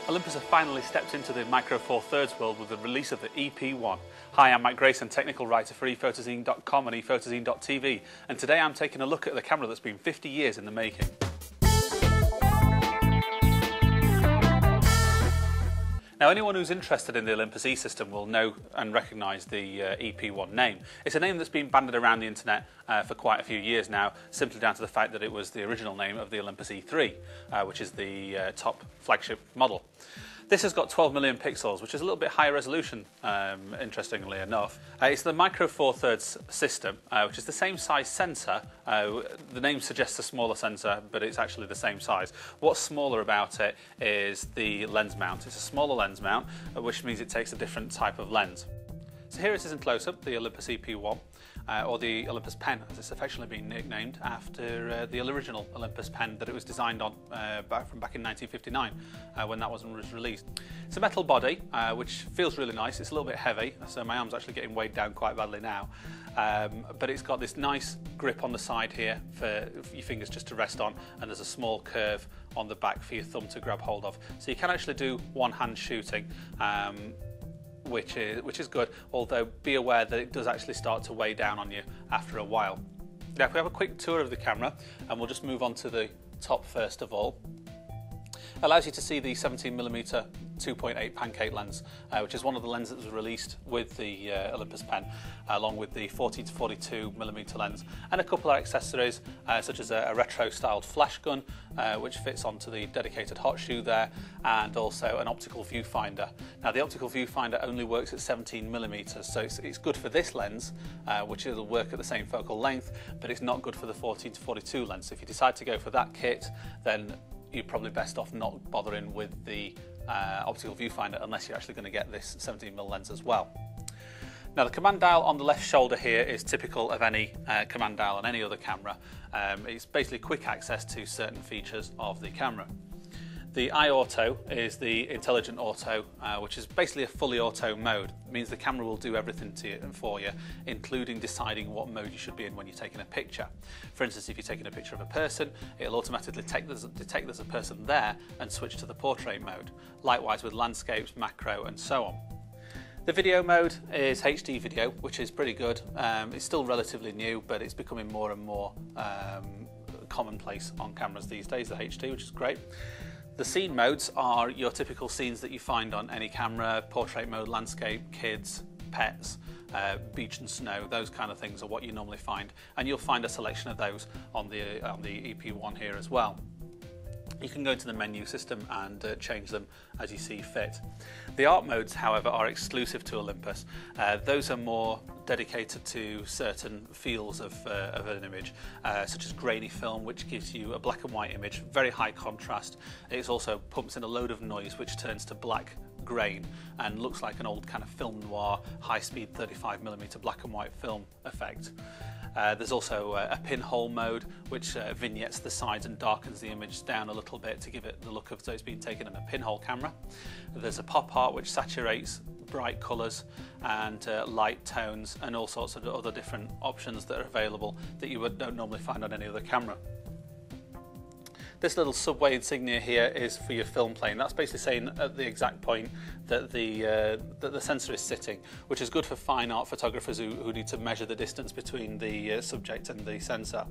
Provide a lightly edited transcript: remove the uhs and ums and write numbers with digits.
Olympus have finally stepped into the Micro Four Thirds world with the release of the EP1. Hi, I'm Mike Grayson, technical writer for ephotozine.com and ephotozine.tv, and today I'm taking a look at the camera that's been 50 years in the making. Now, anyone who's interested in the Olympus E system will know and recognise the EP1 name. It's a name that's been banded around the internet for quite a few years now, simply down to the fact that it was the original name of the Olympus E3, which is the top flagship model. This has got 12 million pixels, which is a little bit higher resolution, interestingly enough. It's the Micro Four Thirds system, which is the same size sensor. The name suggests a smaller sensor, but it's actually the same size. What's smaller about it is the lens mount. It's a smaller lens mount, which means it takes a different type of lens. So here it is in close-up, the Olympus EP1, or the Olympus Pen, as it's affectionately been nicknamed after the original Olympus Pen that it was designed on back in 1959, when that was released. It's a metal body, which feels really nice. It's a little bit heavy, so my arm's actually getting weighed down quite badly now. But it's got this nice grip on the side here for your fingers just to rest on, and there's a small curve on the back for your thumb to grab hold of. So you can actually do one-hand shooting. Which is good, although be aware that it does actually start to weigh down on you after a while. Now, if we have a quick tour of the camera, and we'll just move on to the top first of all, allows you to see the 17mm 2.8 pancake lens, which is one of the lenses that was released with the Olympus Pen, along with the 40 to 42mm lens, and a couple of accessories such as a retro-styled flash gun, which fits onto the dedicated hot shoe there, and also an optical viewfinder. Now, the optical viewfinder only works at 17mm, so it's good for this lens, which will work at the same focal length, but it's not good for the 40 to 42 lens. So if you decide to go for that kit, then you're probably best off not bothering with the optical viewfinder unless you're actually going to get this 17mm lens as well. Now, the command dial on the left shoulder here is typical of any command dial on any other camera. It's basically quick access to certain features of the camera. The iAuto is the intelligent auto, which is basically a fully auto mode. It means the camera will do everything for you, including deciding what mode you should be in when you're taking a picture. For instance, if you're taking a picture of a person, it'll automatically detect there's a person there and switch to the portrait mode. Likewise with landscapes, macro, and so on. The video mode is HD video, which is pretty good. It's still relatively new, but it's becoming more and more commonplace on cameras these days, the HD, which is great. The scene modes are your typical scenes that you find on any camera: portrait mode, landscape, kids, pets, beach and snow. Those kind of things are what you normally find, and you'll find a selection of those on the EP1 here as well. You can go into the menu system and change them as you see fit. The art modes, however, are exclusive to Olympus. Those are more dedicated to certain feels of an image, such as grainy film, which gives you a black and white image, very high contrast. It also pumps in a load of noise, which turns to black grain and looks like an old kind of film noir, high-speed 35mm black and white film effect. There's also a pinhole mode, which vignettes the sides and darkens the image down a little bit to give it the look of though it's been taken in a pinhole camera. There's a pop art, which saturates bright colours and light tones, and all sorts of other different options that are available that you don't normally find on any other camera. This little subway insignia here is for your film plane. That's basically saying at the exact point that the sensor is sitting, which is good for fine art photographers who need to measure the distance between the subject and the sensor.